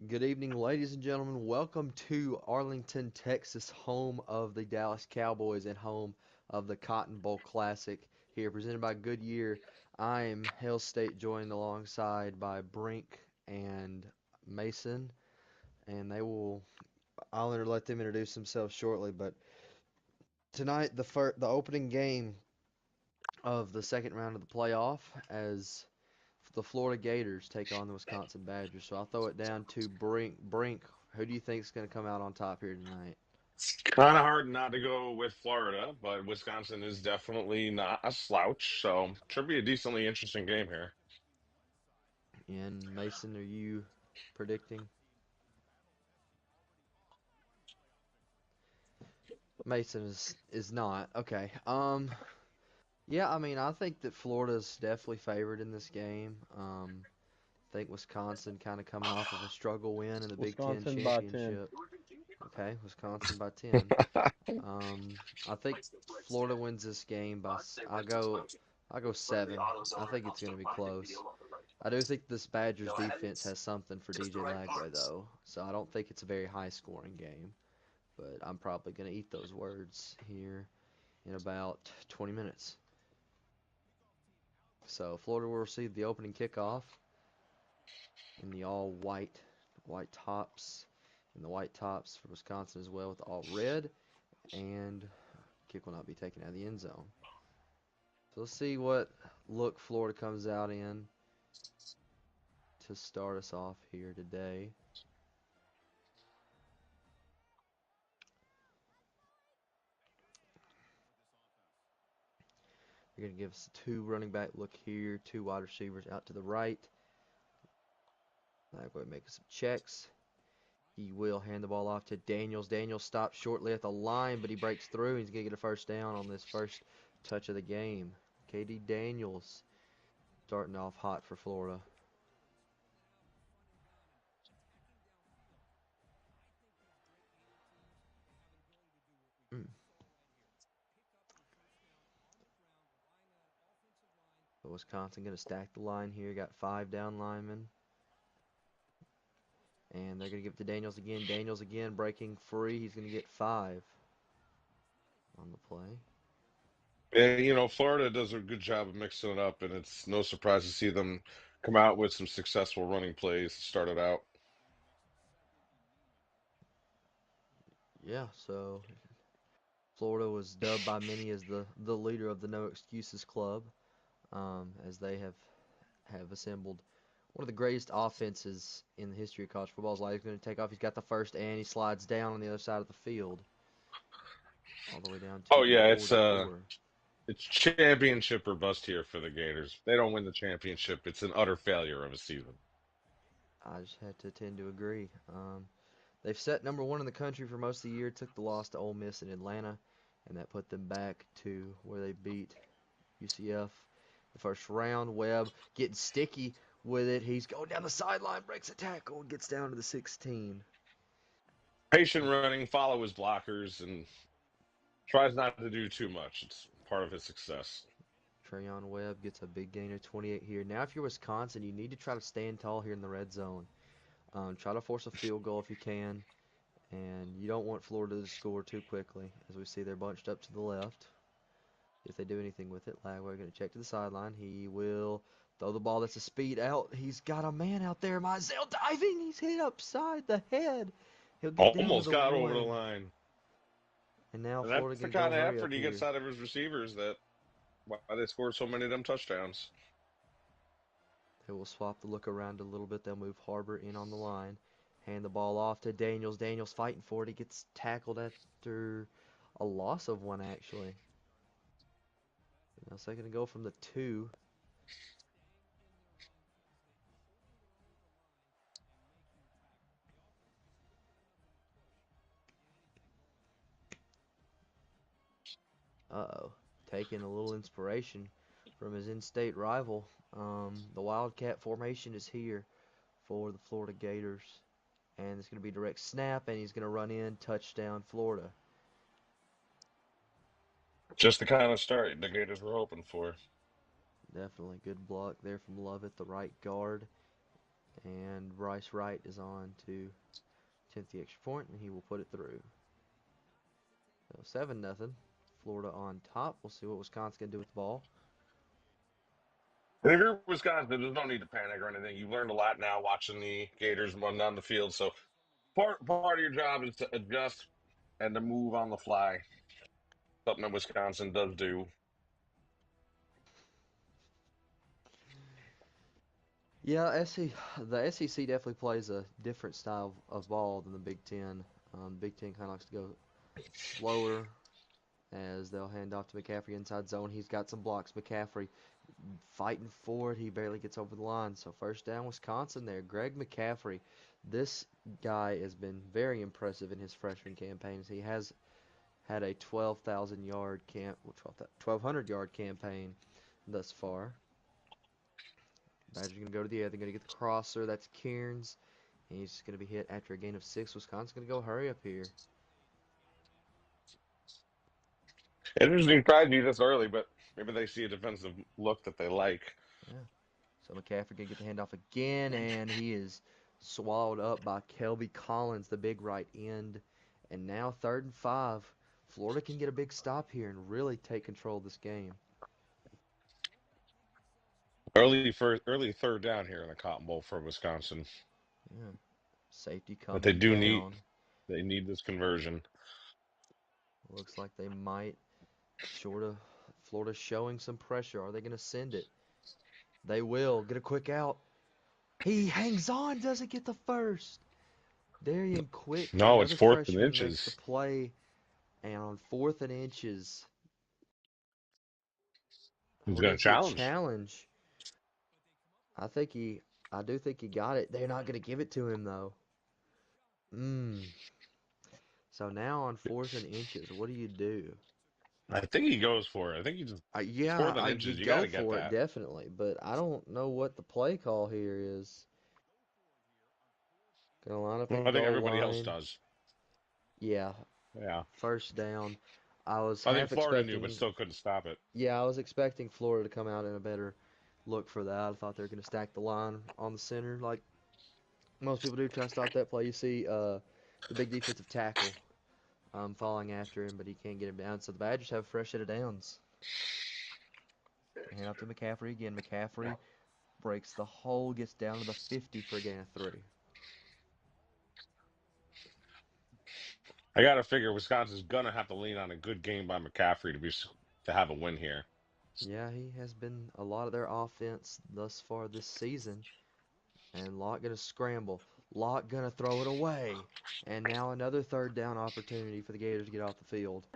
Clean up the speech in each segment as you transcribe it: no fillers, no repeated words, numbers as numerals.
Good evening, ladies and gentlemen. Welcome to Arlington, Texas, home of the Dallas Cowboys and home of the Cotton Bowl Classic here, presented by Goodyear. I am Hale State, joined alongside by Brink and Mason, and I'll let them introduce themselves shortly. But tonight, the opening game of the second round of the playoff, as the Florida Gators take on the Wisconsin Badgers. So I'll throw it down to Brink. Brink, who do you think is going to come out on top here tonight? It's kind of hard not to go with Florida, but Wisconsin is definitely not a slouch, so should be a decently interesting game here. And Mason, are you predicting? Mason is not. Okay. Yeah, I mean, I think that Florida's definitely favored in this game. I think Wisconsin kind of coming off of a struggle win in the Big Ten Wisconsin by 10. championship. Okay, Wisconsin by 10. I think Florida wins this game by. I'll go 7. I think it's going to be close. I do think this Badgers defense has something for DJ Lagway though, so I don't think it's a very high scoring game. But I'm probably going to eat those words here in about 20 minutes. So Florida will receive the opening kickoff in the all white tops, and the white tops for Wisconsin as well with all red, and kick will not be taken out of the end zone. So let's see what look Florida comes out in to start us off here today. They're going to give us a two running back look here, two wide receivers out to the right. I'm going to make some checks. He will hand the ball off to Daniels. Daniels stops shortly at the line, but he breaks through. He's going to get a first down on this first touch of the game. KD Daniels starting off hot for Florida. Mm. But Wisconsin going to stack the line here. Got 5 down linemen. And they're going to give it to Daniels again. Daniels again breaking free. He's going to get 5 on the play. And Florida does a good job of mixing it up, and it's no surprise to see them come out with some successful running plays to start it out. Yeah, so Florida was dubbed by many as the leader of the No Excuses Club, as they have assembled one of the greatest offenses in the history of college football. Is like he's going to take off. He's got the first and he slides down on the other side of the field, all the way down to Oh the yeah, it's 44. it's championship or bust here for the Gators. If they don't win the championship, it's an utter failure of a season. I just had to tend to agree. They've set number one in the country for most of the year. Took the loss to Ole Miss in Atlanta, and that put them back to where they beat UCF the first round. Webb getting sticky with it. He's going down the sideline, breaks a tackle, and gets down to the 16. Patient running, follow his blockers, and tries not to do too much. It's part of his success. Trayon Webb gets a big gain of 28 here. Now, if you're Wisconsin, you need to try to stand tall here in the red zone. Try to force a field goal if you can, and you don't want Florida to score too quickly. As we see, they're bunched up to the left. If they do anything with it, Lagway going to check to the sideline. He will throw the ball. That's a speed out. He's got a man out there. Mizell diving. He's hit upside the head. He'll get down to Almost the got over the 1. line. And now And Florida that's the going to go kind of hurry effort up he gets here. out of his receivers that why they scored so many of them touchdowns. They will swap the look around a little bit. They'll move Harbor in on the line. Hand the ball off to Daniels. Daniels fighting for it. He gets tackled after a loss of 1, actually. Now second to go from the 2. Uh-oh. Taking a little inspiration from his in-state rival. The Wildcat formation is here for the Florida Gators. And it's going to be direct snap, and he's going to run in. Touchdown, Florida. Just the kind of start the Gators were hoping for. Definitely good block there from Lovett, the right guard. And Bryce Wright is on to attempt the extra point, and he will put it through. So 7-0. Florida on top. We'll see what Wisconsin can do with the ball. And if you're Wisconsin, there's no need to panic or anything. You've learned a lot now watching the Gators run down the field. So part of your job is to adjust and to move on the fly. Something that Wisconsin does do. Yeah, the SEC definitely plays a different style of ball than the Big Ten. Big Ten kind of likes to go slower as they'll hand off to McCaffrey inside zone. He's got some blocks. McCaffrey fighting forward. He barely gets over the line. So first down, Wisconsin there. Greg McCaffrey. This guy has been very impressive in his freshman campaigns. He has had a 1,200 yard campaign thus far. Badgers going to go to the air. They're going to get the crosser. That's Cairns. And he's going to be hit after a gain of 6. Wisconsin's going to go hurry up here. Interesting strategy this early, but maybe they see a defensive look that they like. Yeah. So McCaffrey going to get the handoff again, and he is swallowed up by Kelby Collins, the big right end. And now 3rd and 5. Florida can get a big stop here and really take control of this game. Early third down here in the Cotton Bowl for Wisconsin. Yeah. Safety But they coming do need down. they need this conversion. Looks like they might. Short of Florida showing some pressure. Are they going to send it? They will. Get a quick out. He hangs on, doesn't get the first. Darian Quick, No, it's another fourth and freshman, makes the inches. play. And on 4th and inches, He's we're going going to to see a challenge. challenge. I think he, I do think he got it. They're not going to give it to him, though. Mmm. So now on 4th and inches, what do you do? I think he goes for it. I think he just Yeah, fourth and you inches. You got go to get for it, that. definitely. But I don't know what the play call here is. Going to line up Well, at I think goal everybody else line. does. Yeah, Yeah. first down. I was I think half Florida knew, but expecting, still couldn't stop it. yeah, I was expecting Florida to come out in a better look for that. I thought they were going to stack the line on the center like most people do. Try to stop that play. You see the big defensive tackle falling after him, but he can't get him down. So the Badgers have a fresh set of downs. Hand off to McCaffrey again. McCaffrey breaks the hole, gets down to the 50 for a gain of 3. I got to figure Wisconsin's gonna have to lean on a good game by McCaffrey to have a win here. Yeah, he has been a lot of their offense thus far this season. And Locke gonna scramble. Locke gonna throw it away. And now another 3rd down opportunity for the Gators to get off the field.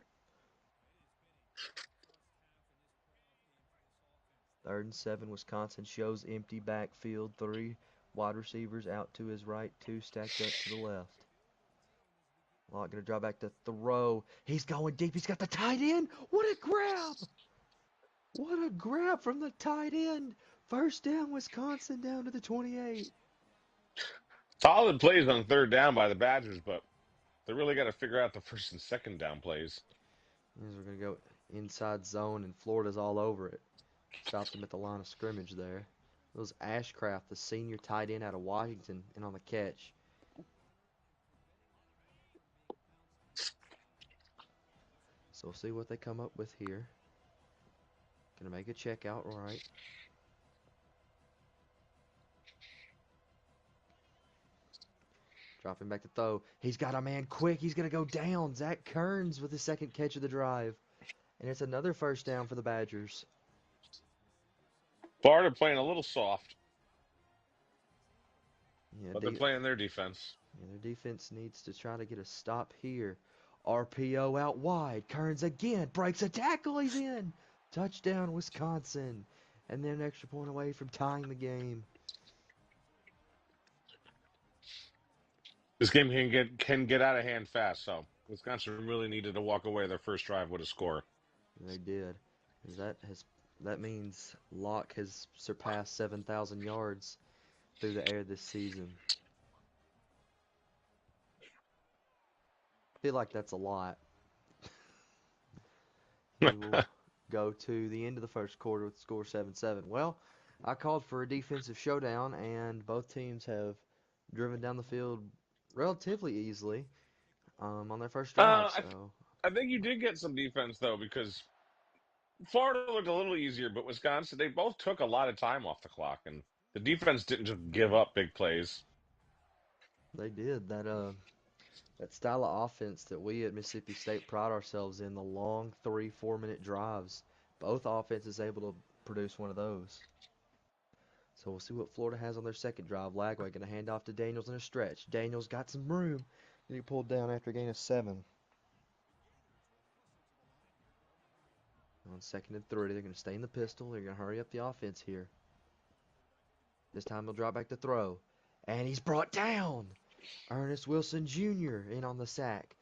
3rd and 7. Wisconsin shows empty backfield. 3 wide receivers out to his right. 2 stacked up to the left. Locke gonna draw back to throw. He's going deep. He's got the tight end. What a grab! What a grab from the tight end. First down, Wisconsin down to the 28. Solid plays on third down by the Badgers, but they really got to figure out the first and second down plays. As we're going to go inside zone, and Florida's all over it. Stopped them at the line of scrimmage there. It was Ashcraft, the senior tight end out of Washington, and on the catch. So we'll see what they come up with here. Gonna make a check out right. Dropping back to throw. He's got a man quick. He's gonna go down. Zach Kearns with his second catch of the drive. And it's another first down for the Badgers. Florida playing a little soft, Yeah, but they're playing their defense. their defense needs to try to get a stop here. RPO out wide. Kearns again breaks a tackle. He's in. Touchdown, Wisconsin. And then an extra point away from tying the game. This game can get out of hand fast, so Wisconsin really needed to walk away their first drive with a score. They did. As that means Locke has surpassed 7,000 yards through the air this season. I feel like that's a lot. He will go to the end of the first quarter with the score 7-7. Well, I called for a defensive showdown, and both teams have driven down the field relatively easily on their first drive. Uh, I, th- So I think you did get some defense though because Florida looked a little easier, but Wisconsin they both took a lot of time off the clock, and the defense didn't just give up big plays. they did that style of offense that we at Mississippi State pride ourselves in, the long 3-4 minute drives. Both offenses able to produce one of those. So we'll see what Florida has on their second drive. Lagway going to hand off to Daniels in a stretch. Daniels got some room. And he pulled down after a gain of 7. On 2nd and 3, they're going to stay in the pistol. They're going to hurry up the offense here. This time he'll drop back to throw. And he's brought down. Ernest Wilson Jr. in on the sack.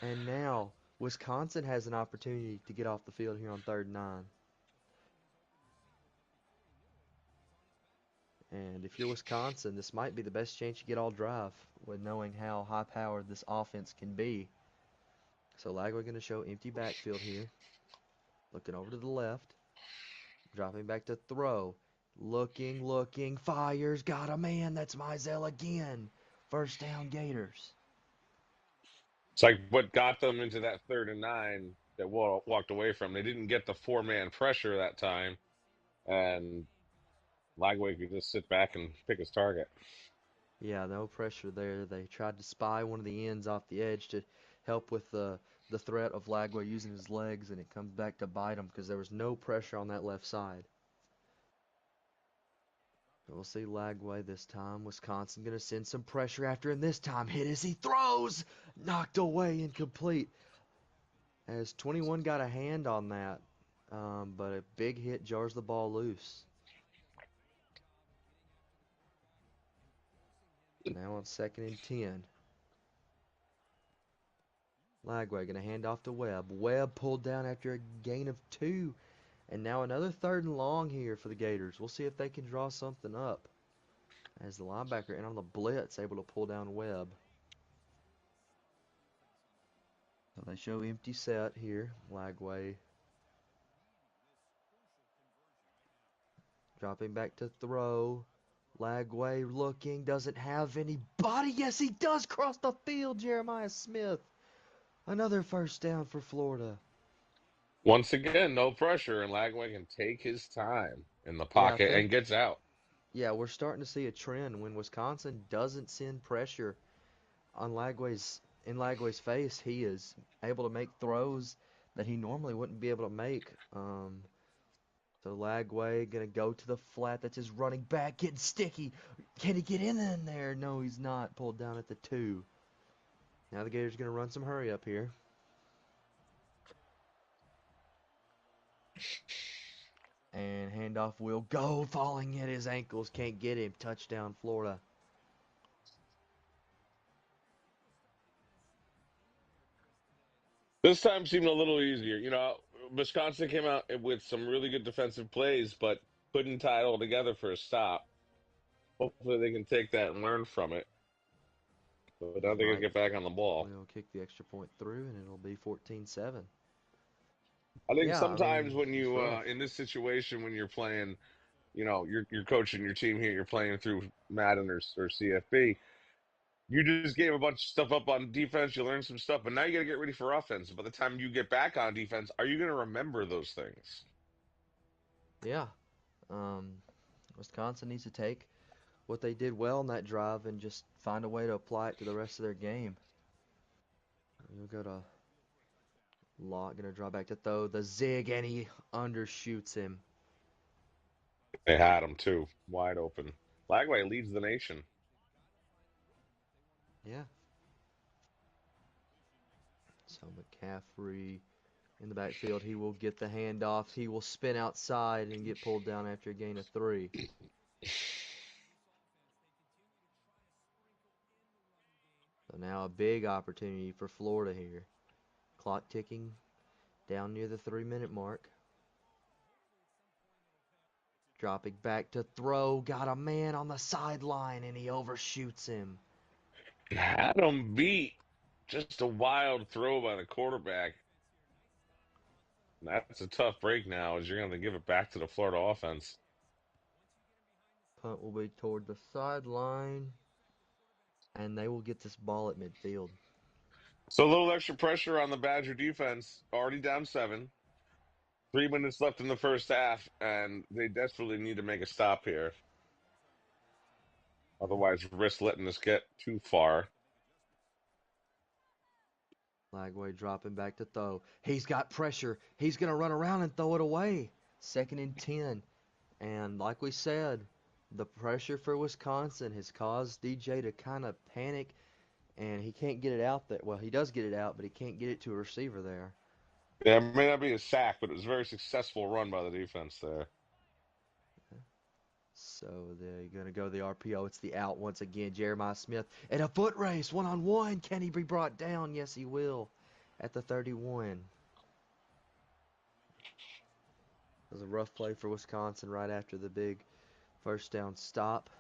And now Wisconsin has an opportunity to get off the field here on 3rd and 9. And if you're Wisconsin, this might be the best chance you get all drive with knowing how high-powered this offense can be. So Lagway going to show empty backfield here. Looking over to the left. Dropping back to throw. Looking, fires, got a man. That's Mizell again. First down, Gators. It's like what got them into that 3rd and 9 that walked away from. They didn't get the four-man pressure that time, and Lagway could just sit back and pick his target. Yeah, no pressure there. They tried to spy one of the ends off the edge to help with the threat of Lagway using his legs, and it comes back to bite him because there was no pressure on that left side. We'll see Lagway this time. Wisconsin going to send some pressure after him this time. Hit as he throws. Knocked away, incomplete. As 21 got a hand on that, but a big hit jars the ball loose. Now on 2nd and 10. Lagway going to hand off to Webb. Webb pulled down after a gain of 2. And now another 3rd and long here for the Gators. We'll see if they can draw something up. As the linebacker in on the blitz, able to pull down Webb. So they show empty set here. Lagway dropping back to throw. Lagway looking, doesn't have anybody. Yes, he does cross the field, Jeremiah Smith. Another first down for Florida. Once again, no pressure, and Lagway can take his time in the Yeah, I pocket think, and gets out. yeah, we're starting to see a trend when Wisconsin doesn't send pressure on Lagway's face. He is able to make throws that he normally wouldn't be able to make. So Lagway gonna go to the flat. That's his running back getting sticky. Can he get in there? No, he's not. Pulled down at the 2. Now the Gators gonna run some hurry up here. And handoff will go, falling at his ankles. Can't get him. Touchdown, Florida. This time seemed a little easier. Wisconsin came out with some really good defensive plays, but couldn't tie it all together for a stop. Hopefully, they can take that and learn from it. But now As they got to Mike get back on the ball. will kick the extra point through, and it'll be 14-7. I think Yeah, I sometimes mean, when it's you rough. in this situation when you're playing, you're coaching your team here, you're playing through Madden or CFB. You just gave a bunch of stuff up on defense. You learned some stuff, but now you got to get ready for offense. By the time you get back on defense, are you going to remember those things? Yeah. Um, Wisconsin needs to take what they did well in that drive and just find a way to apply it to the rest of their game. We'll go to Lott, gonna draw back to throw the zig, and he undershoots him. They had him too, wide open. Lagway leads the nation. Yeah. So McCaffrey in the backfield, he will get the handoff. He will spin outside and get pulled down after a gain of 3. So now a big opportunity for Florida here. Clock ticking down near the 3-minute mark. Dropping back to throw. Got a man on the sideline, and he overshoots him. Had him beat. Just a wild throw by the quarterback. That's a tough break now, as you're going to give it back to the Florida offense. Punt will be toward the sideline, and they will get this ball at midfield. So a little extra pressure on the Badger defense. Already down 7. 3 minutes left in the first half, and they desperately need to make a stop here. Otherwise, risk letting this get too far. Lagway dropping back to throw. He's got pressure. He's going to run around and throw it away. 2nd and 10. And like we said, the pressure for Wisconsin has caused DJ to kind of panic, and he can't get it out there. Well, he does get it out, but he can't get it to a receiver there. Yeah, it may not be a sack, but it was a very successful run by the defense there. So they're going to go the RPO. It's the out once again. Jeremiah Smith at a foot race, one-on-one. Can he be brought down? Yes, he will at the 31. It was a rough play for Wisconsin right after the big first down stop.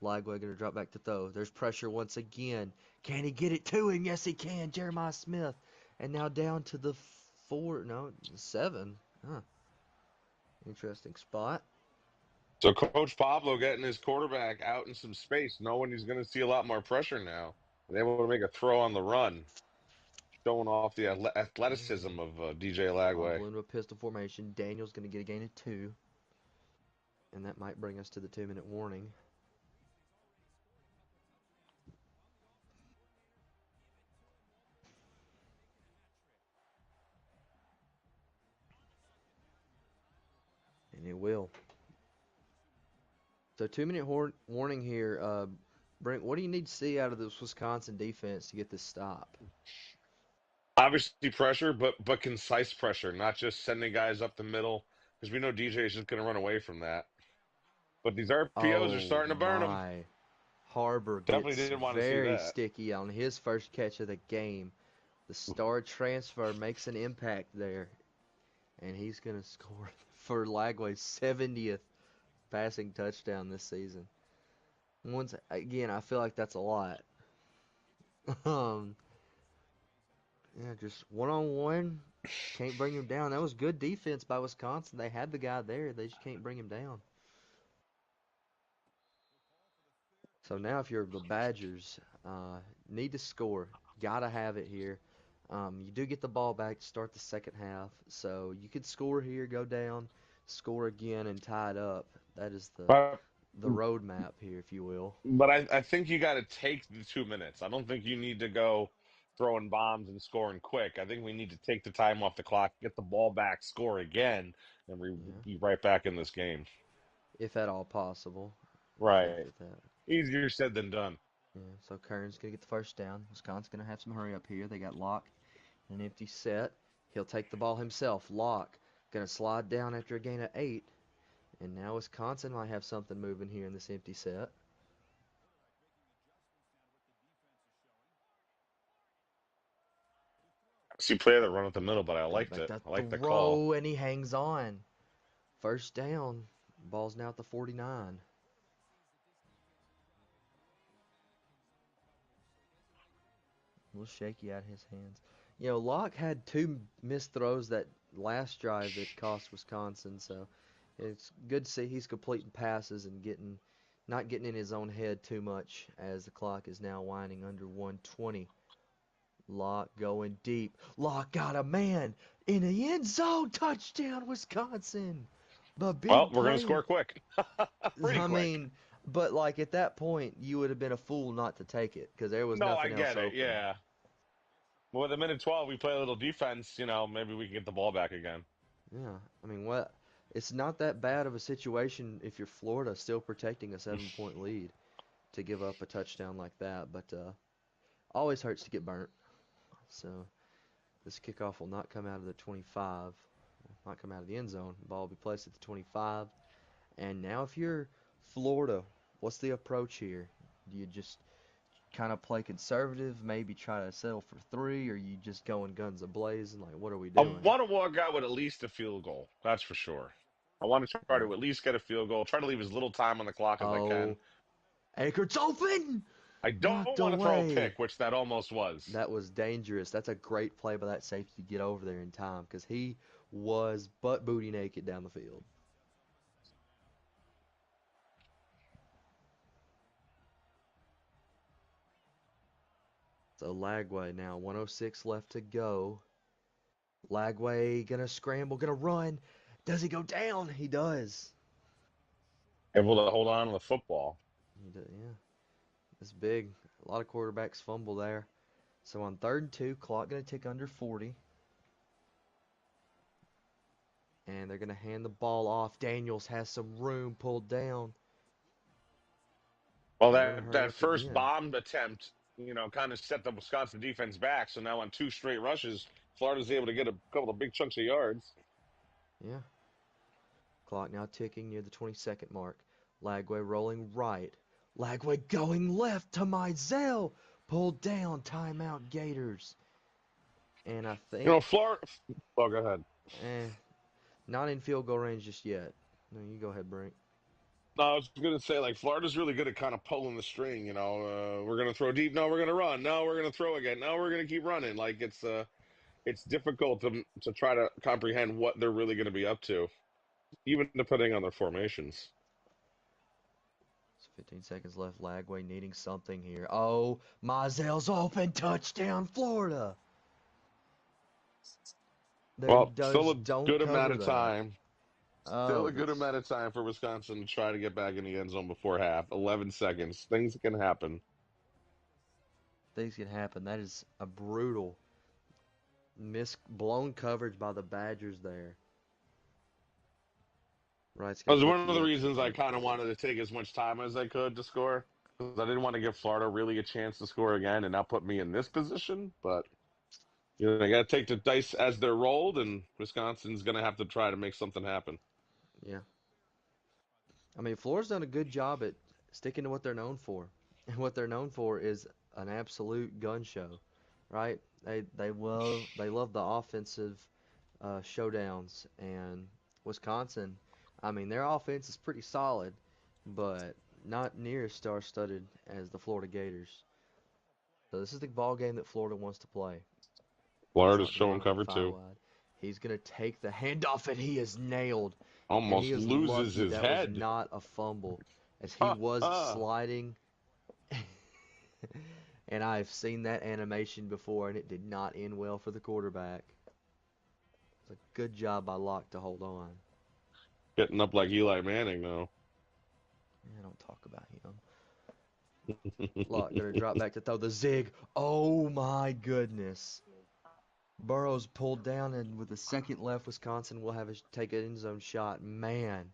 Lagway going to drop back to throw. There's pressure once again. Can he get it to him? Yes, he can. Jeremiah Smith. And now down to the 7. Huh. Interesting spot. So Coach Pablo getting his quarterback out in some space, knowing he's going to see a lot more pressure now. And able to make a throw on the run, showing off the athleticism of DJ Lagway. Pablo into a pistol formation. Daniel's going to get a gain of 2. And that might bring us to the 2-minute warning. And it will. So 2-minute warning here. Brent, what do you need to see out of this Wisconsin defense to get this stop? Obviously pressure, but concise pressure, not just sending guys up the middle, because we know DJ is just going to run away from that. But these RPOs are Oh starting to burn him. my. Harbor Definitely gets didn't want to see very that. sticky on his first catch of the game. The star transfer makes an impact there, and he's going to score for Lagway's 70th passing touchdown this season. Once again, I feel like that's a lot. um, yeah, just one-on-one, can't bring him down. That was good defense by Wisconsin. They had the guy there, they just can't bring him down. So now, if you're the Badgers, need to score. Gotta have it here. You do get the ball back to start the second half, so you could score here, go down, score again, and tie it up. That is But the roadmap here, if you will. but I think you got to take the 2 minutes. I don't think you need to go throwing bombs and scoring quick. I think we need to take the time off the clock, get the ball back, score again, and Yeah, be right back in this game. if at all possible. I think Right. that. Easier said than done. Yeah. So Kern's gonna get the first down. Wisconsin's gonna have some hurry up here. They got Locke, an empty set. He'll take the ball himself. Locke gonna slide down after a gain of 8. And now Wisconsin might have something moving here in this empty set. See play that run up the middle, but I Drop liked back it. to I liked the call. throw, and he hangs on. First down. Ball's now at the 49. A little shaky out of his hands. You know, Locke had 2 missed throws that last drive that cost Wisconsin, so it's good to see he's completing passes and not getting in his own head too much as the clock is now winding under 120. Locke going deep. Locke got a man in the end zone. Touchdown, Wisconsin. But Well, big we're gonna play. score quick, pretty I quick. mean, but like at that point, you would have been a fool not to take it because there was No, I nothing else get it. open. Yeah. Well, with a minute 12, we play a little defense. Maybe we can get the ball back again. Yeah, I mean, what? It's not that bad of a situation if you're Florida still protecting a 7-point lead to give up a touchdown like that, but always hurts to get burnt. So this kickoff will not come out of the 25, not come out of the end zone. Ball will be placed at the 25. And now, if you're Florida, what's the approach here? Do you just kind of play conservative, maybe try to settle for 3, or you just going guns a-blazing? Like, what are we I doing? want to walk out with at least a field goal. That's for sure. I want to try Yeah. to at least get a field goal. Try to leave as little time on the clock as I can. Oh, Eckhart's open! I don't Knocked want to throw a away. pick, which that almost was. That was dangerous. That's a great play by that safety to get over there in time because he was butt booty naked down the field. So Lagway now, 106 left to go. Lagway gonna scramble, gonna run. Does he go down? He does. Able to hold on to the football. Yeah, it's big. A lot of quarterbacks fumble there. So on 3rd and 2, clock gonna tick under 40. And they're gonna hand the ball off. Daniels has some room pulled down. Well, They're gonna that hurry up first again. bomb attempt, kind of set the Wisconsin defense back. So now on two straight rushes, Florida's able to get a couple of big chunks of yards. Yeah. Clock now ticking near the 22nd mark. Lagway rolling right. Lagway going left to Mizell. Pulled down. Timeout Gators. And I think, Florida. Oh, go ahead. eh, not in field goal range just yet. No, you go ahead, Brink. No, I was going to say, like, Florida's really good at kind of pulling the string. We're going to throw deep. No, we're going to run. No, we're going to throw again. No, we're going to keep running. Like, it's difficult to try to comprehend what they're really going to be up to, even depending on their formations. So 15 seconds left. Lagway needing something here. Oh, Mizell's open. Touchdown, Florida. They Well, still a just don't good amount cover of that. time. Still Oh, a good that's amount of time for Wisconsin to try to get back in the end zone before half. 11 seconds. Things can happen. things can happen. That is a brutal blown coverage by the Badgers there. Wright's That gonna was put one of the the extra reasons I point kind of through. wanted to take as much time as I could to score because I didn't want to give Florida really a chance to score again and now put me in this position. But you got to take the dice as they're rolled, and Wisconsin's going to have to try to make something happen. Yeah. I mean, Florida's done a good job at sticking to what they're known for. And what they're known for is an absolute gun show, right? They love the offensive showdowns, and Wisconsin, I mean, their offense is pretty solid, but not near as star-studded as the Florida Gators. So this is the ball game that Florida wants to play. Florida's Slot gonna showing line up cover five two. wide. He's gonna take the handoff, and he is nailed. And he Almost is loses lucky his that was head. not a fumble, as he Ha was ha. sliding. And I've seen that animation before, and it did not end well for the quarterback. It's a good job by Locke to hold on. Getting up like Eli Manning now. Yeah, don't talk about him. Locke gonna drop back to throw the zig. Oh my goodness. Burrow's pulled down, and with a second left, Wisconsin will have a take an end zone shot. Man,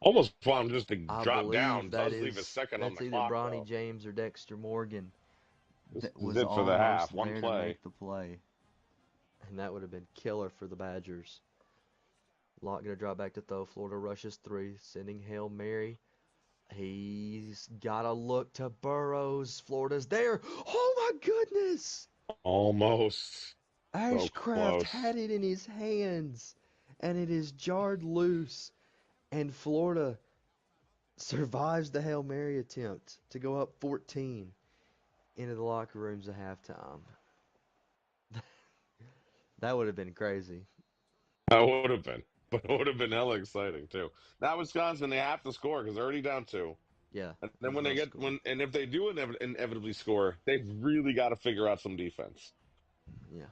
Almost want him just to I drop believe down. Does leave a second on that's the either clock, Bronny though. James or Dexter Morgan This that is was it for the half. almost One there to play. make the play, and that would have been killer for the Badgers. Locke gonna drop back to throw. Florida rushes three, sending Hail Mary. He's gotta look to Burrows. Florida's there. Oh my goodness! Almost. So Ashcraft close. had it in his hands, and it is jarred loose, and Florida survives the Hail Mary attempt to go up 14 into the locker rooms at halftime. That would have been crazy. That would have been. But it would have been hella exciting, too. Now, Wisconsin, they have to score because they're already down two. Yeah, And they then must score. and if they do inevitably score, they've really got to figure out some defense. Yeah.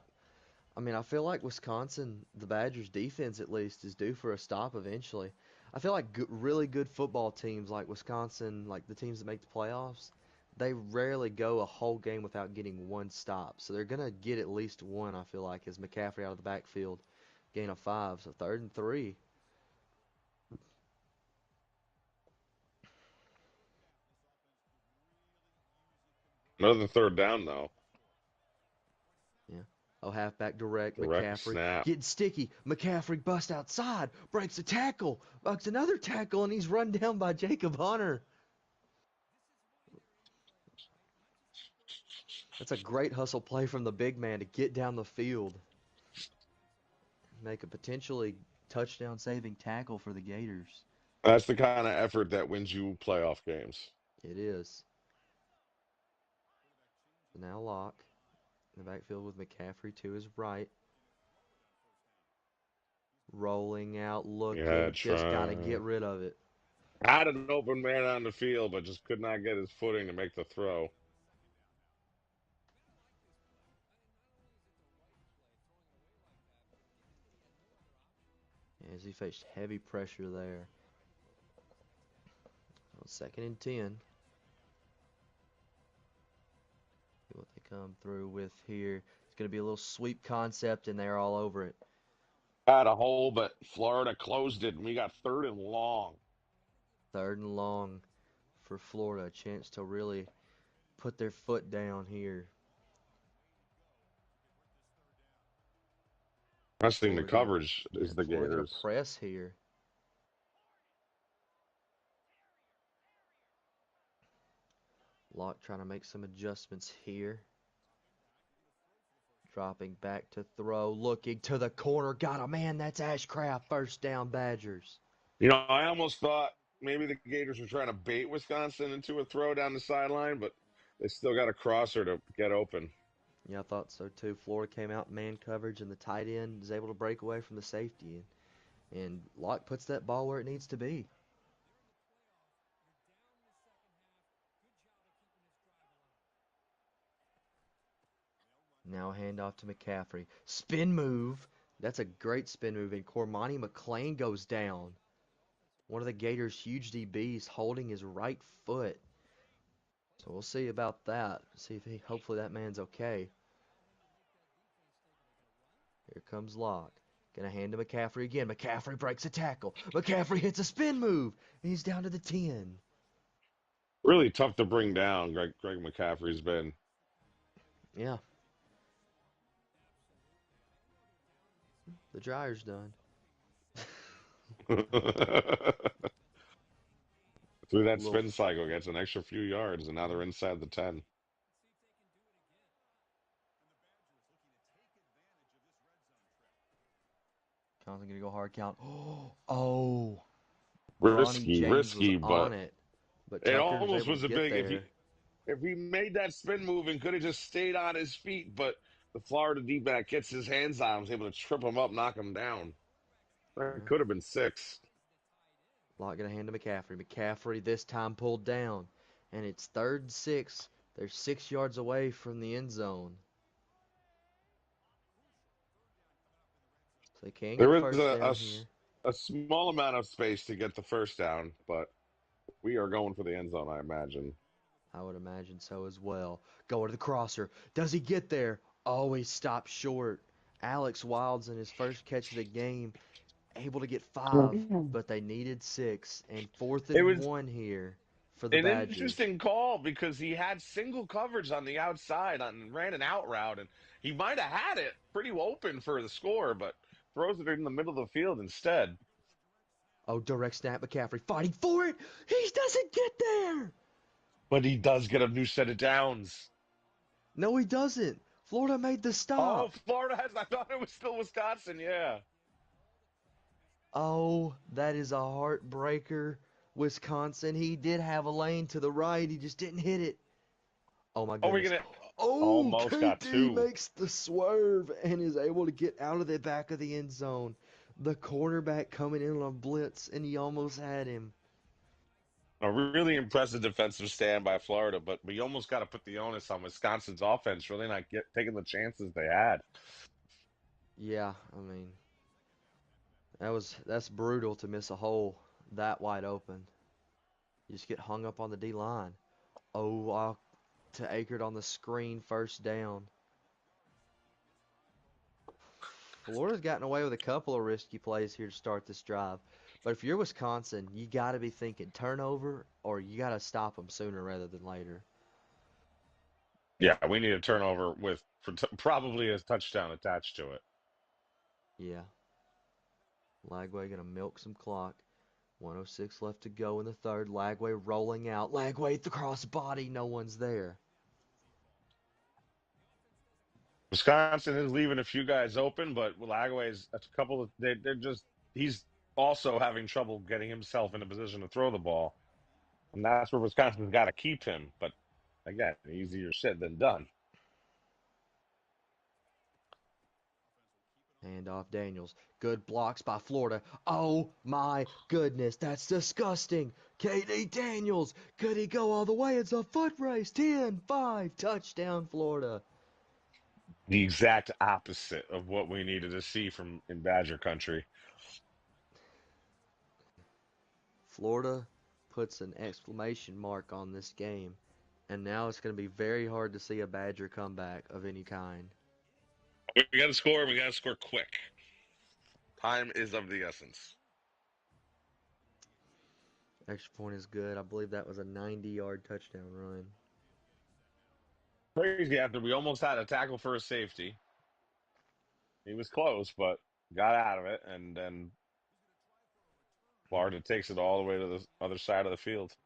I mean, I feel like Wisconsin, the Badgers defense at least, is due for a stop eventually. I feel like really good football teams like Wisconsin, like the teams that make the playoffs, they rarely go a whole game without getting one stop. So they're going to get at least one, I feel like, as McCaffrey out of the backfield, gain of 5. So 3rd and 3. Another third down, though. Yeah. Oh, halfback direct. Direct McCaffrey snap. getting sticky. McCaffrey busts outside, breaks a tackle, bucks another tackle, and he's run down by Jacob Hunter. That's a great hustle play from the big man to get down the field, make a potentially touchdown saving tackle for the Gators. That's the kind of effort that wins you playoff games. It is. So now Locke in the backfield with McCaffrey to his right. Rolling out, Yeah, looking, just got to try. get rid of it. Had an open man on the field, but just could not get his footing to make the throw. as he faced heavy pressure there. Well, 2nd and 10. See what they come through with here. It's going to be a little sweep concept, and they're all over it. Had a hole, but Florida closed it, and we got 3rd and long. 3rd and long for Florida. A chance to really put their foot down here. Pressing the Florida gonna, coverage yeah, is the Florida gonna Gators. press here. Locke trying to make some adjustments here. Dropping back to throw, looking to the corner. Got a man, that's Ashcraft. First down, Badgers. I almost thought maybe the Gators were trying to bait Wisconsin into a throw down the sideline, but they still got a crosser to get open. Yeah, I thought so too. Florida came out man coverage, and the tight end is able to break away from the safety. And Locke puts that ball where it needs to be. Now a handoff to McCaffrey. Spin move. That's a great spin move. And Cormani McClain goes down. One of the Gators' huge DBs holding his right foot. So we'll see about that. See if hopefully that man's okay. Here comes Locke. Gonna hand to McCaffrey again. McCaffrey breaks a tackle. McCaffrey hits a spin move. And he's down to the 10. Really tough to bring down. Greg McCaffrey's been. Yeah, the dryer's done. Through that Little spin cycle, gets an extra few yards, and now they're inside the 10. Johnson gonna go hard count. Oh, Bronny Risky, James was risky, on but it, but it Tucker was almost able to was a get big there. if he made that spin move and could have just stayed on his feet, but the Florida D-back gets his hands on him, was able to trip him up, knock him down. That Yeah. could have been 6. Locke gonna hand to McCaffrey. McCaffrey this time pulled down, and it's 3rd and 6. They're 6 yards away from the end zone, so they can get a There is first down here. a small amount of space to get the first down, but we are going for the end zone, I imagine. I would imagine so as well. Going to the crosser. Does he get there? Oh, he stopped short. Alex Wilds in his first catch of the game, able to get 5, but they needed 6. And fourth It and was one here for the an Badgers. interesting call because he had single coverage on the outside and ran an out route, and he might have had it pretty open for the score, but throws it in the middle of the field instead. Oh, direct snap. McCaffrey fighting for it. He doesn't get there. But he does get a new set of downs. No, he doesn't. Florida made the Oh, stop. Florida has. I thought it was still Wisconsin. Yeah. Oh, that is a heartbreaker. Wisconsin, he did have a lane to the right. He just didn't hit it. Oh, my Oh, we're goodness. gonna Oh, almost got KD 2. makes the swerve and is able to get out of the back of the end zone. The cornerback coming in on a blitz, and he almost had him. A really impressive defensive stand by Florida, but we almost got to put the onus on Wisconsin's offense, really not taking the chances they had. Yeah, I mean, that's brutal to miss a hole that wide open. You just get hung up on the D line. Oh, to Akert on the screen, first down. Florida's gotten away with a couple of risky plays here to start this drive. But if you're Wisconsin, you got to be thinking turnover or you got to stop them sooner rather than later. Yeah, we need a turnover with probably a touchdown attached to it. Yeah. Lagway going to milk some clock. 106 left to go in the third. Lagway rolling out. Lagway the crossbody. No one's there. Wisconsin is leaving a few guys open, but Lagway's a couple of they're just he's also having trouble getting himself in a position to throw the ball, and that's where Wisconsin's got to keep him. But again, easier said than done. Handoff Daniels. Good blocks by Florida. Oh my goodness, that's disgusting. KD Daniels. Could he go all the way? It's a foot race. 10-5. Touchdown, Florida. The exact opposite of what we needed to see from in Badger country. Florida puts an exclamation mark on this game, and now it's going to be very hard to see a Badger comeback of any kind. We got to score. We got to score quick. Time is of the essence. Extra point is good. I believe that was a 90-yard touchdown run. Crazy after we almost had a tackle for a safety. He was close, but got out of it, and then Florida takes it all the way to the other side of the field.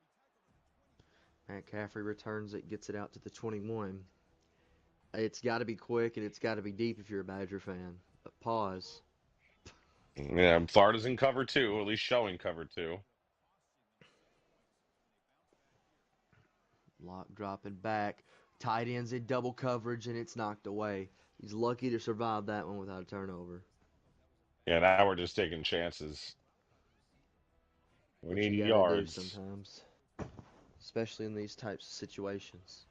Matt Caffrey returns it, gets it out to the 21. It's got to be quick and it's got to be deep if you're a Badger fan. But pause. Yeah, Florida's in cover two, or at least showing cover two. Lock dropping back. Tight ends in double coverage and it's knocked away. He's lucky to survive that one without a turnover. Yeah, now we're just taking chances. We What need you got to do yards. sometimes, especially in these types of situations.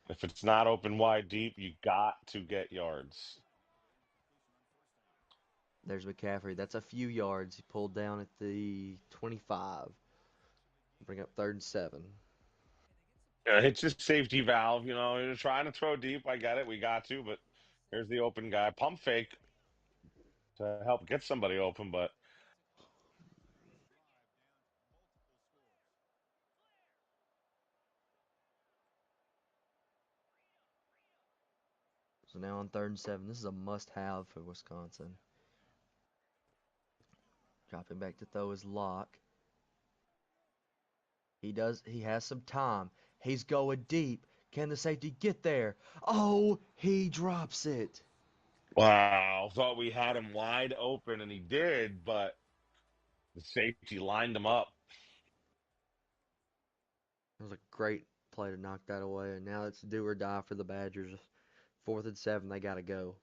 If it's not open wide deep, you got to get yards. There's McCaffrey. That's a few yards. He pulled down at the 25. Bring up 3rd and 7. Yeah, it's just safety valve. You're trying to throw deep. I get it. We got to, but here's the open guy. Pump fake to help get somebody open, but So now on 3rd and 7. This is a must-have for Wisconsin. Dropping back to throw his lock. He has some time. He's going deep. Can the safety get there? Oh, he drops it. wow, thought we had him wide open, and he did, but the safety lined him up. That was a great play to knock that away. And now it's do or die for the Badgers. 4th and 7, they got to go.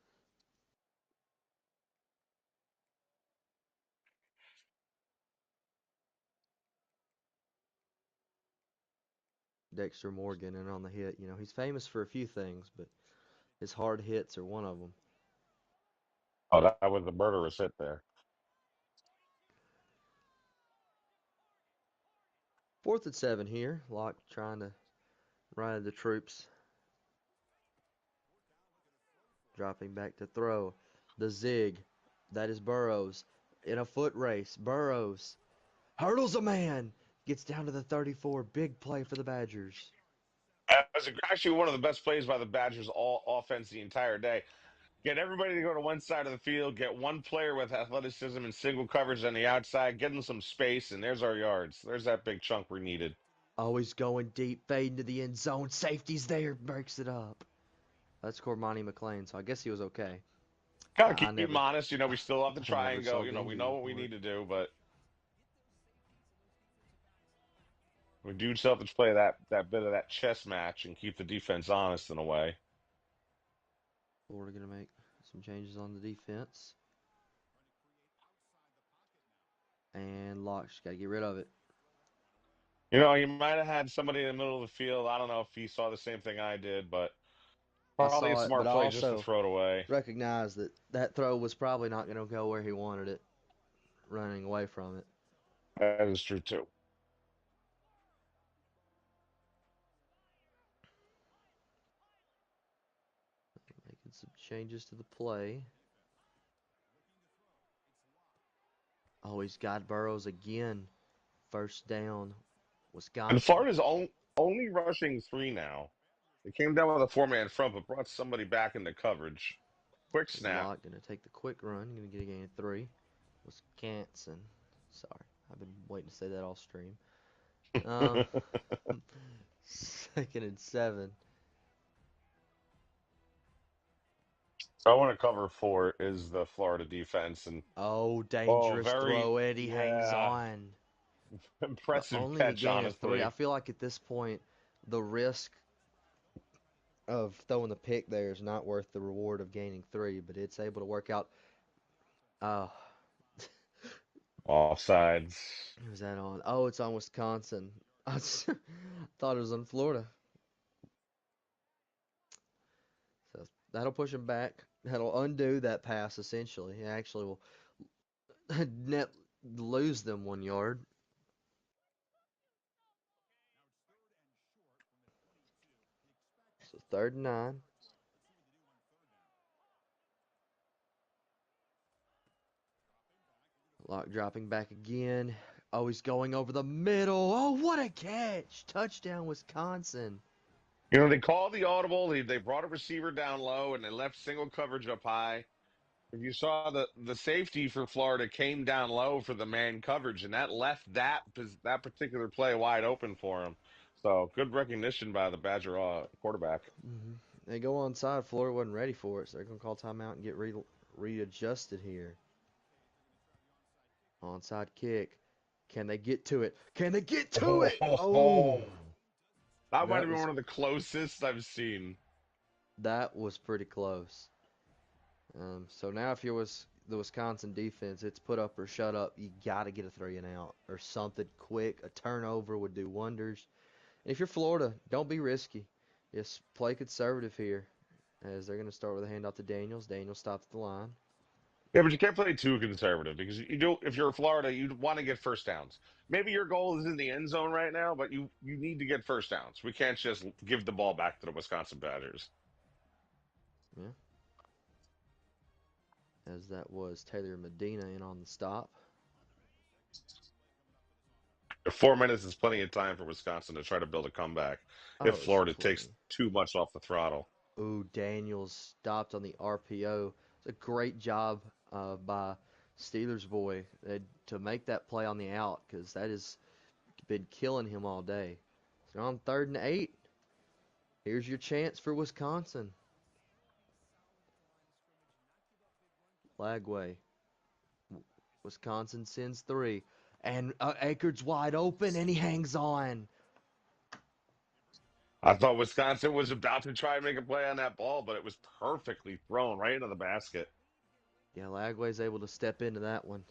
Dexter Morgan and on the hit. You know, he's famous for a few things, but his hard hits are one of them. Oh, that was a murderous hit there. 4th and 7 here. Locke trying to ride the troops. Dropping back to throw. The zig. That is Burrows. In a foot race. Burrows hurdles a man. Gets down to the 34. Big play for the Badgers. That was actually one of the best plays by the Badgers all offense the entire day. Get everybody to go to one side of the field, get one player with athleticism and single coverage on the outside, get them some space, and there's our yards. There's that big chunk we needed. Always going deep. Fading to the end zone. Safety's there. Breaks it up. That's Cormani McLean, so I guess he was okay. Got to I keep him never, honest. We still have to I try never and saw go. the We injury know what we report. need to do, but we do still have to play that bit of that chess match and keep the defense honest in a way. Florida gonna make some changes on the defense. And Locke's got to get rid of it. He might have had somebody in the middle of the field. I don't know if he saw the same thing I did, but I probably a saw it, but smart I play just to also throw it away. recognized that that throw was probably not going to go where he wanted it, running away from it. That is true too. Making some changes to the play. Oh, he's got Burrows again. 1st down, And Wisconsin. Florida's only rushing three now. They came down with a four-man front, but brought somebody back into coverage. Quick Is snap. Locke going to take the quick run? Going to get a gain of 3. Wisconsin. Sorry, I've been waiting to say that all stream. Um, 2nd and 7. So I want to cover four is the Florida defense, and Oh, oh, dangerous very throw. Eddie hangs yeah, on. But impressive only a catch, gain of 3. I honestly. feel like at this point, the risk of throwing the pick there is not worth the reward of gaining 3, but it's able to work out. Oh, Offsides. who's that on? Oh, it's on Wisconsin. I thought it was on Florida. So that'll push him back. That'll undo that pass essentially. He actually will net lose them 1 yard. So 3rd and 9. Lock dropping back again. Oh, he's going over the middle. Oh, what a catch! Touchdown, Wisconsin. You know, they called the audible. They brought a receiver down low and they left single coverage up high. If you saw the safety for Florida came down low for the man coverage, and that left that particular play wide open for him. So good recognition by the Badger quarterback. They go onside. Florida wasn't ready for it, so they're going to call timeout and get readjusted here. Onside kick. Can they get to it? Can they get to it? Oh, That might that have been was one of the closest I've seen. that was pretty close. So now if you're the Wisconsin defense, it's put up or shut up. You got to get a 3-and-out or something quick. A turnover would do wonders. And if you're Florida, don't be risky. Just play conservative here, as they're going to start with a handoff to Daniels. Daniels stops at the line. Yeah, but you can't play too conservative because you do. If you're Florida, you want to get first downs. Maybe your goal is in the end zone right now, but you need to get first downs. We can't just give the ball back to the Wisconsin Badgers. Yeah, as that was Taylor Medina in on the stop. 4 minutes is plenty of time for Wisconsin to try to build a comeback if Oh, it's Florida takes plenty. too much off the throttle. Ooh, Daniels stopped on the RPO. It's a great job by Steelers boy to make that play on the out because that has been killing him all day. So on 3rd and 8, here's your chance for Wisconsin. Lagway. Wisconsin sends 3. And Akers wide open, and he hangs on. I thought Wisconsin was about to try and make a play on that ball, but it was perfectly thrown right into the basket. Yeah, Lagway's able to step into that one.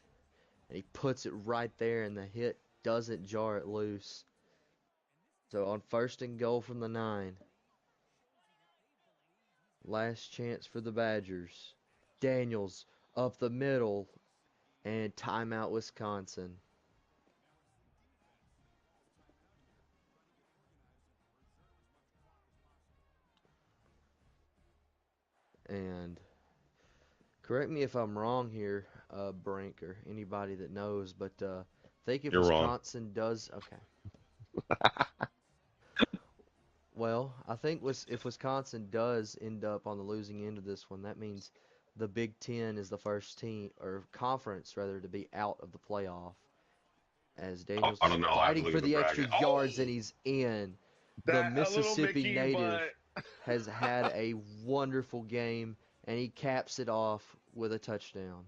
And he puts it right there, and the hit doesn't jar it loose. So on 1st and goal from the 9, last chance for the Badgers. Daniels up the middle, and timeout Wisconsin. And correct me if I'm wrong here, Brink, or anybody that knows, but I think if You're wrong. Wisconsin does, okay. Well, I think if Wisconsin does end up on the losing end of this one, that means the Big Ten is the first team, or conference rather, to be out of the playoff. As Oh, Daniels I is don't know. I have to fighting look for at the the extra bracket. yards and Oh, he's in. The that a little Mississippi Mickey, native but has had a wonderful game, and he caps it off with a touchdown.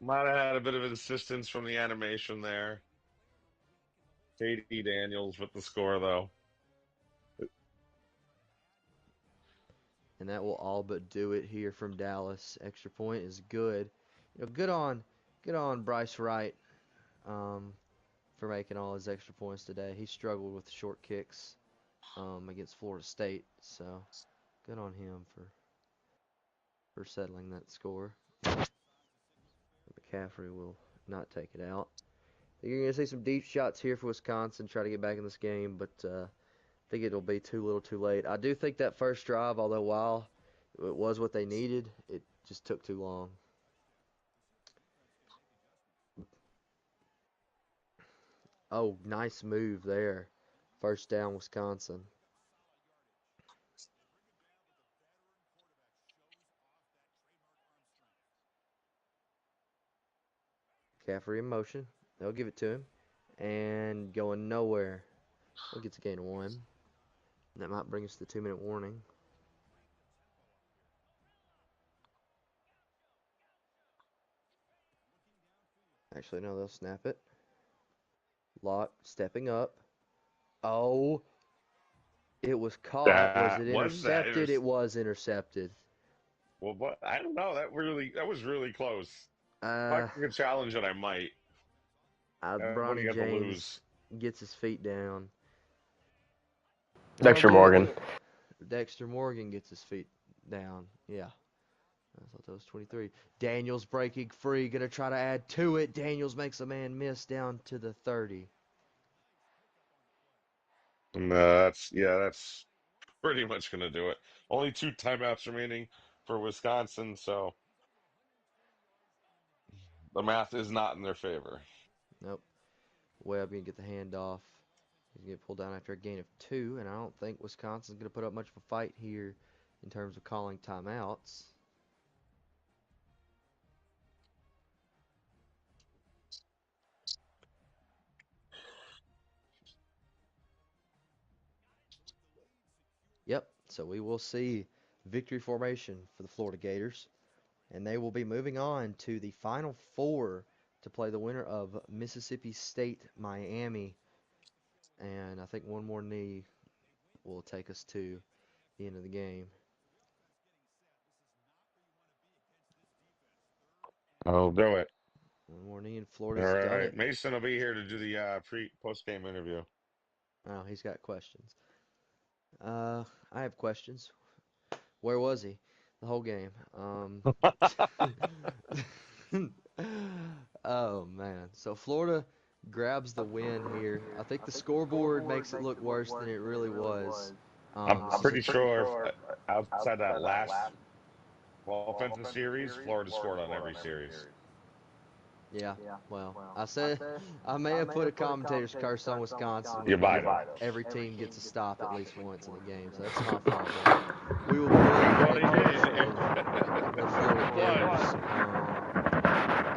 might have had a bit of insistence from the animation there. Katie Daniels with the score, though. And that will all but do it here from Dallas. Extra point is good. Good on Bryce Wright um, for making all his extra points today. He struggled with short kicks against Florida State, so good on him for settling that score. McCaffrey will not take it out. You're going to see some deep shots here for Wisconsin, try to get back in this game, but I think it'll be too little too late. I do think that first drive, although while it was what they needed, it just took too long. Oh, nice move there. First down, Wisconsin. McCaffrey in motion. They'll give it to him. And going nowhere. He'll get to gain 1. That might bring us to the 2-minute warning. Actually, no, they'll snap it. Locke stepping up. Oh, it was caught. Was That it was that. It intercepted? was It was intercepted. well, but I don't know. That was really close. If I Uh, could challenge it, I might. What do Bronny you got to lose? James gets his feet down. No, Dexter do it, do Morgan. it. Dexter Morgan gets his feet down. Yeah, I thought that was 23. Daniels breaking free, gonna try to add to it. Daniels makes a man miss down to the 30. No, that's yeah, that's Pretty much going to do it. Only two timeouts remaining for Wisconsin, so the math is not in their favor. Nope. Webb gonna get the handoff. He's gonna get pulled down after a gain of two, and I don't think Wisconsin's gonna put up much of a fight here in terms of calling timeouts. Yep. So we will see victory formation for the Florida Gators, and they will be moving on to the Final Four to play the winner of Mississippi State Miami, and I think one more knee will take us to the end of the game. I'll do it. One more knee, and All Florida's done right. it. Mason will be here to do the post game interview. Oh, he's got questions. I have questions. Where was he the whole game? Oh man. So Florida grabs the win here. I think the scoreboard makes it look worse than it really was. I'm This is a pretty sure if, outside that last offensive series, Florida scored on every series. yeah. Well, I said I may have put a commentator's curse on Wisconsin You where might have. every team gets a stop at least once in the game. So that's my fault, but we will go Well, ahead they and head did. to the Florida But Gators.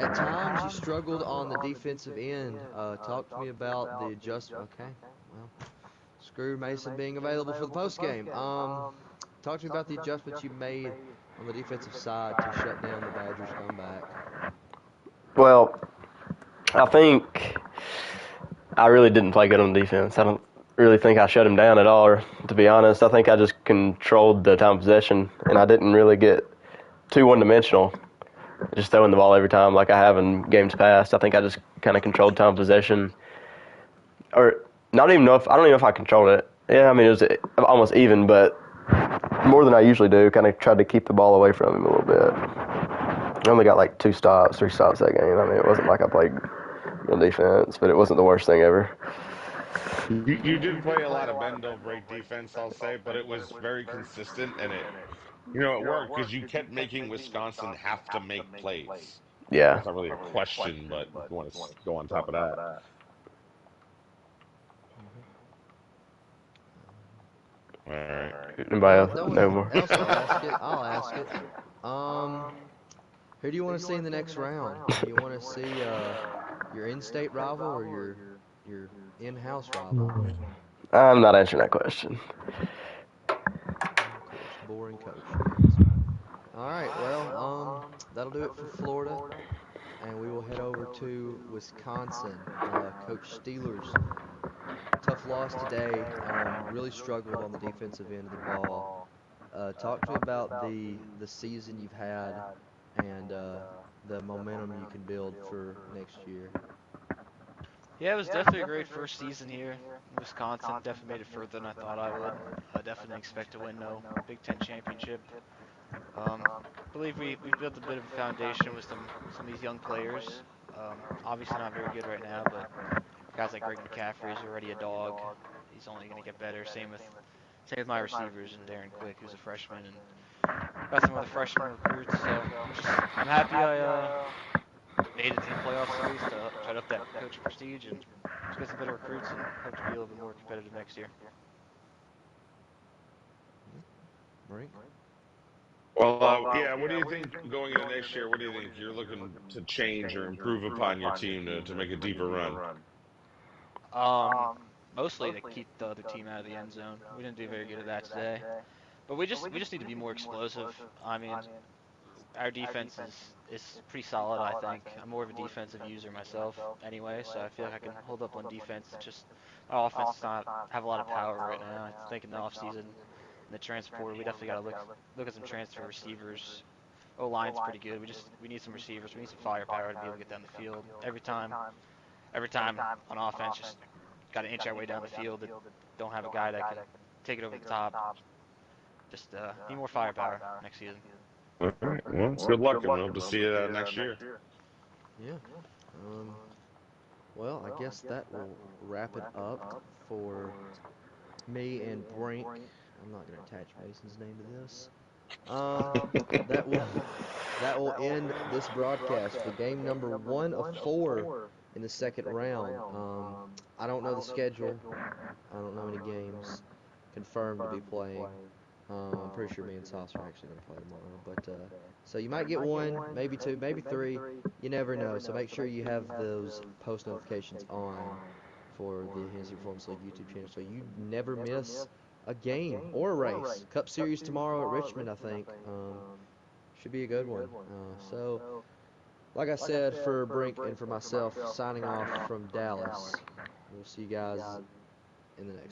At times you struggled on the defensive end. Talk to me about the adjustment. Okay, well, screw Mason being available for the post game. Talk to me about the adjustments you made on the defensive side to shut down the Badgers' comeback. Well, I think I really didn't play good on defense. I don't really think I shut him down at all, or, to be honest. I think I just controlled the time of possession, and I didn't really get too one-dimensional, just throwing the ball every time like I have in games past. I think I just kind of controlled time of possession, or not even know if I don't even know if I controlled it. Yeah, I mean, it was almost even, but more than I usually do. Kind of tried to keep the ball away from him a little bit. I only got like 2 stops, 3 stops that game. I mean, it wasn't like I played on defense, but it wasn't the worst thing ever. you did play a lot of bend don't break defense, I'll say, but it was very consistent and it worked because you kept making Wisconsin have to make plays. Yeah. It's not really a question, but if you want to go on top of that. Hmm All right. Anybody Well, if else? no one No more. else will ask it, I'll ask it. Um, who do you want to see in the next round? Do you want to see your in-state rival or your in-house rival? I'm not answering that question. Of course, boring coach he is. All right, well, that'll do it for Florida, and we will head over to Wisconsin. Coach Steelers, tough loss today. Really struggled on the defensive end of the ball. Talk to me about the season you've had and the momentum you can build for next year. Yeah, it was definitely a great first season here in Wisconsin. Definitely made it further than I thought I would. Definitely didn't expect to win no Big Ten championship. Believe we built a bit of a foundation with some of these young players. Obviously not very good right now, but guys like Greg McCaffrey is already a dog. He's only going to get better. Same with my receivers and Darren Quick, who's a freshman, and got some other freshman recruits. So I'm happy I made it to the playoffs at least to try to up that coaching prestige and just get some better recruits and hope to be a little bit more competitive next year. Mhm. Brink? Well, yeah. What do you think going into next year? What do you think you're looking to change or improve upon your team to make a deeper run? Um, Mostly to keep the other team out of the end zone. We didn't do very good at that today, but we just need to be more explosive. I mean, our defense is pretty solid. I think I'm more of a defensive user myself anyway, so I feel like I can hold up on defense. It's just our offense does not have a lot of power right now. I think in the offseason, in the transport, we definitely got to look at some transfer receivers. O line's pretty good. We need some receivers. We need some firepower to be able to get down the field every time on offense. Just got to inch our way down the field. That don't have a guy that can take it over the top. Just need more firepower next season. All right. Well, good luck, and we hope to see you next year. Yeah. Um, well, I guess that will wrap it up for me and Brink. I'm not going to attach Mason's name to this. Um, that will that will end this broadcast for game number 1 of 4 in the second round. I don't know the schedule. I don't know any games confirmed to be playing. I'm pretty sure me and Sauce are actually going to play tomorrow. But so you might get one, maybe two, maybe three. You never know. So make sure you have those post notifications on for the Hennessy Performance League YouTube channel so you never miss a game or a race. Cup Series tomorrow at Richmond, I think. Should be a good one. So, like I said, for Brink and for myself, signing off from Dallas. We'll see you guys in the next